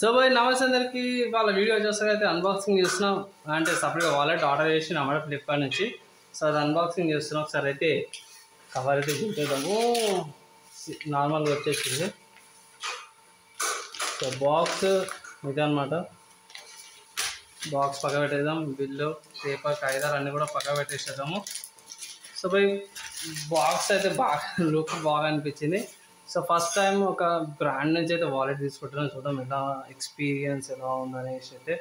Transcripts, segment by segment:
So bye నమస్తే అందరికి వాళ్ళ వీడియో వచ్చేసరికి అయితే అన్బాక్సింగ్ చేస్తున్నాం. అంటే సపరేట్గా వాలెట్ ఆర్డర్ చేసి అన్నమాట ఫ్లిప్కార్ట్ నుంచి. సో అది అన్బాక్సింగ్ చేస్తున్నాం. ఒకసారి అయితే కవర్ అయితే చూద్దాము. నార్మల్గా వచ్చేసింది. సో బాక్స్ ఇది అనమాట. బాక్స్ పక్క పెట్టేద్దాం. బిల్లు, పేపర్, కాగితాలు అన్నీ కూడా పక్క పెట్టేసేద్దాము. సో బై బాక్స్ అయితే బాగా లుక్ బాగా అనిపించింది. సో ఫస్ట్ టైం ఒక బ్రాండ్ నుంచి అయితే వాలెట్ తీసుకుంటున్నాను. చూద్దాం ఎలా ఎక్స్పీరియన్స్ ఎలా ఉందనేసి అయితే.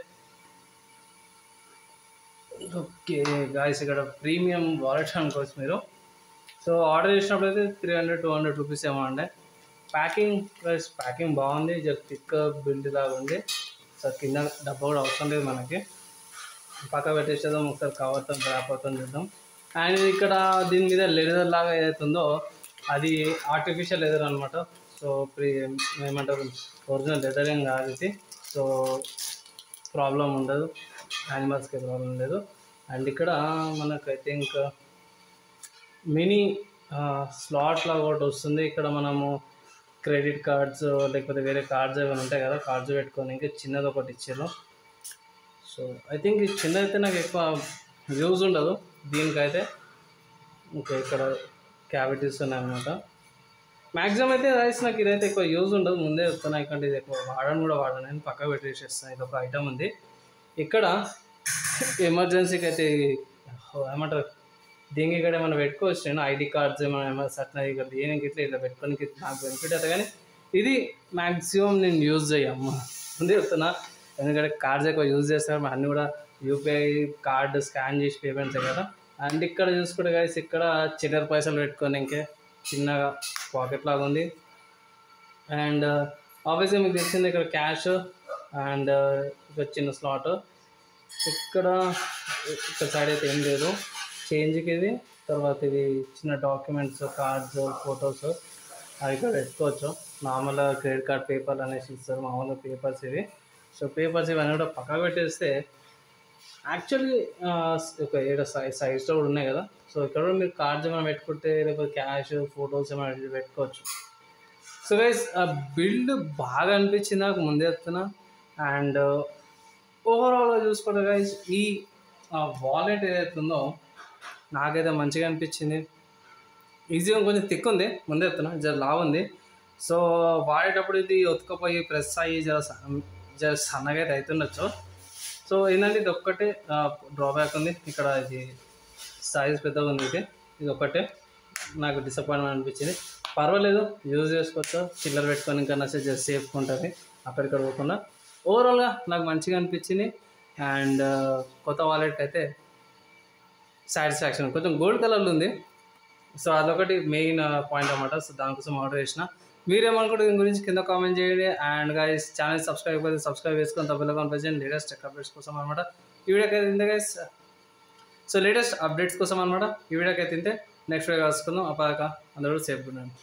ఓకే గాయస్, ఇక్కడ ప్రీమియం వాలెట్ అనుకోవచ్చు మీరు. సో ఆర్డర్ చేసినప్పుడు అయితే 300-200 రూపీస్ ఏమో అండి. ప్యాకింగ్ బాగుంది. జస్ట్ థిక్ బిల్డ్ లాగా ఉంది. సో కింద డబ్బా కూడా అవసరం లేదు మనకి. పక్క పెట్టేసేద్దాం. ఒకసారి కవర్తో ర్యాప్ అవుతుంది చూద్దాం. అండ్ ఇక్కడ దీని మీద లెదర్ లాగా ఏదైతుందో అది ఆర్టిఫిషియల్ లెదర్ అనమాట. సో ఏమంటారు, ఒరిజినల్ లెదర్ ఏం కాదు ఇది. సో ప్రాబ్లం ఉండదు, యానిమల్స్కి ప్రాబ్లం లేదు. అండ్ ఇక్కడ మనకు ఐ థింక్ మినీ స్లాట్ లాగా ఒకటి వస్తుంది. ఇక్కడ మనము క్రెడిట్ కార్డ్స్ లేకపోతే వేరే కార్డ్స్ ఏమైనా ఉంటాయి కదా, కార్డ్స్ పెట్టుకొని ఇంకా చిన్నది ఒకటి ఇచ్చారు. సో ఐ థింక్ ఇది చిన్నదైతే నాకు ఎక్కువ యూజ్ ఉండదు దీనికైతే. ఓకే, ఇక్కడ క్యావిటీస్ ఉన్నాయన్నమాట. మ్యాక్సిమం అయితే రైస్ నాకు ఇదైతే ఎక్కువ యూజ్ ఉండదు, ముందే చెప్తున్నా. ఎందుకంటే ఇది ఎక్కువ వాడను నేను పక్క పెట్టేసేస్తాను. ఇది ఒక ఐటమ్ ఉంది. ఇక్కడ ఎమర్జెన్సీకి అయితే ఏమంటారు, దీనికి ఇక్కడ ఏమైనా పెట్టుకోవచ్చు. నేను ఐడి కార్డ్స్ ఏమైనా సట్న ఇక్కడ దేనికి ఇట్లా ఇలా పెట్టుకోనికి నాకు బెనిఫిట్ అవుతుంది. కానీ ఇది మ్యాక్సిమం నేను యూజ్ చేయమ్మ, ముందే చెప్తున్నా. ఎందుకంటే కార్డ్స్ ఎక్కువ యూజ్ చేస్తారు, అన్నీ కూడా యూపీఐ కార్డు స్కాన్ చేసి పేమెంట్సే కదా. అండ్ ఇక్కడ చూసుకుంటే గైస్, ఇక్కడ చిల్లర పైసలు పెట్టుకొని ఇంకే చిన్నగా పాకెట్ లాగా ఉంది. అండ్ ఆబ్వియస్గా మీకు తెలిసింది ఇక్కడ క్యాష్ అండ్ ఇక్కడ చిన్న స్లాట్. ఇక్కడ సైడ్ అయితే ఏం లేదు. చేంజ్కి ఇది, తర్వాత ఇది చిన్న డాక్యుమెంట్స్, కార్డ్స్, ఫొటోస్ అవి ఇక్కడ పెట్టుకోవచ్చు. నార్మల్గా క్రెడిట్ కార్డ్ పేపర్లు అనేసి ఇస్తారు, మామూలుగా పేపర్స్ ఇవి. సో పేపర్స్ ఇవన్నీ కూడా పక్కకు పెట్టేస్తే యాక్చువల్లీ ఒక 7 సైజ్లో కూడా ఉన్నాయి కదా. సో ఇక్కడ కూడా మీరు కార్డ్స్ ఏమైనా పెట్టుకుంటే లేకపోతే క్యాష్, ఫొటోస్ ఏమైనా పెట్టుకోవచ్చు. సో గైస్ బిల్డ్ బాగా అనిపించింది నాకు, ముందే చెప్తున్నా. అండ్ ఓవరాల్గా చూసుకుంటే గైస్ ఈ వాలెట్ ఏదైతే ఉందో నాకైతే మంచిగా అనిపించింది. ఈజీగా కొంచెం థిక్ ఉంది, ముందే చెప్తున్నా, జర లావు ఉంది. సో వాడేటప్పుడు ఇది ఒత్తుకపోయి ప్రెస్ అయ్యి జర సన్నగా అయితే అవుతుండొచ్చు. సో ఏంటంటే ఇది ఒక్కటే డ్రాబ్యాక్ ఉంది. ఇక్కడ ఇది సైజ్ పెద్దగా ఉంది. ఇది ఒక్కటే నాకు డిసప్పాయింట్మెంట్ అనిపించింది. పర్వాలేదు, యూజ్ చేసుకోవచ్చు. చిల్లర పెట్టుకొని ఇంకా నచ్చి జస్ట్ సేఫ్గా ఉంటుంది అక్కడిక్కడ పోకుండా. ఓవరాల్గా నాకు మంచిగా అనిపించింది. అండ్ కొత్త వాలెట్ అయితే సాటిస్ఫాక్షన్. కొంచెం గోల్డ్ కలర్లో ఉంది. సో అదొకటి మెయిన్ పాయింట్ అన్నమాట. సో దానికోసం ఆర్డర్ చేసిన. మీరేమనుకుంటే దీని గురించి కింద కామెంట్ చేయండి. అండ్ గైస్ ఛానల్ సబ్స్క్రైబ్ చేసుకొని తప్పకుండా కనిపించండి లేటెస్ట్ టెక్ అప్డేట్స్ కోసం అనమాట. ఈ వీడియోకి అయితే ఇంతే గైస్. సో లేటెస్ట్ అప్డేట్స్ కోసం అనమాట ఈ వీడియోకి అయితే ఇంతే. నెక్స్ట్ వీడియో కలుసుకుందాం. అప్పటిదాకా అందరూ సేఫ్గా ఉండండి.